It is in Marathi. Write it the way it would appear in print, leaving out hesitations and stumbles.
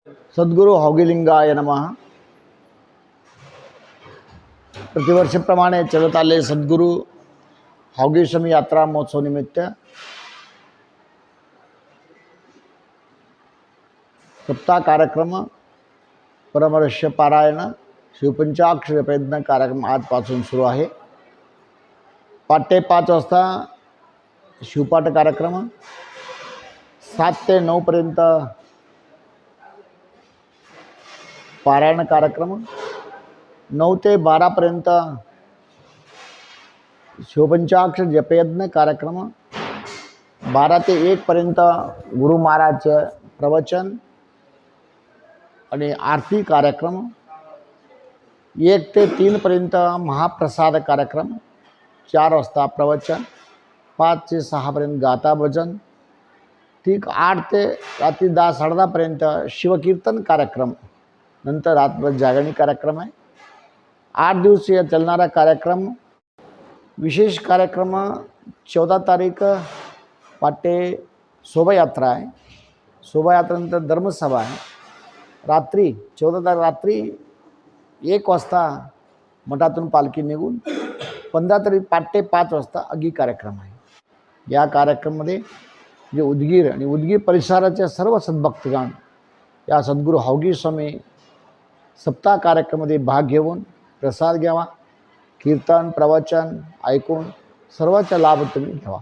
सद्गुरु हौगीलिंगाय नमः. प्रतिवर्षीप्रमाणे चलत आले सद्गुरु हौगीशमी यात्रा महोत्सव निमित्त सप्ताह कार्यक्रम, परमर्श पारायण, शिवपंचाक्षर प्रयत्न कार्यक्रम आजपासून सुरू आहे. पहाटे 5 वाजता शिवपाठ कार्यक्रम, 7 ते 9 पर्यंत पारायण कार्यक्रम, 9 ते 12 पर्यंत शिवपंचाक्षर जपयज्ञ कार्यक्रम, 12 ते 1 पर्यंत गुरु महाराजचे प्रवचन आणि आरती कार्यक्रम, 1 ते 3 पर्यंत महाप्रसाद कार्यक्रम, 4 वाजता प्रवचन, 5 ते 6 पर्यंत गाथा भजन, ठीक 8 ते रात्री 10 साडे 10 पर्यंत शिवकीर्तन कार्यक्रम, नंतर रात्रभर जागरणी कार्यक्रम आहे. 8 दिवसीय चलणारा कार्यक्रम. विशेष कार्यक्रम 14 तारीख पहाटे शोभायात्रा आहे. शोभायात्रेनंतर धर्मसभा आहे. रात्री 14 तारीख रात्री 1 वाजता मठातून पालखी निघून 15 तारीख पहाटे 5 वाजता अग्गी कार्यक्रम आहे. या कार्यक्रमामध्ये जे उदगीर आणि उदगीर परिसराचे सर्व सद्भक्तगण या सद्गुरू हौगी स्वामी सप्ताह कार्यक्रमामध्ये भाग घेऊन प्रसाद घ्यावा, कीर्तन प्रवचन ऐकून सर्वांचा लाभ तुम्ही घ्यावा.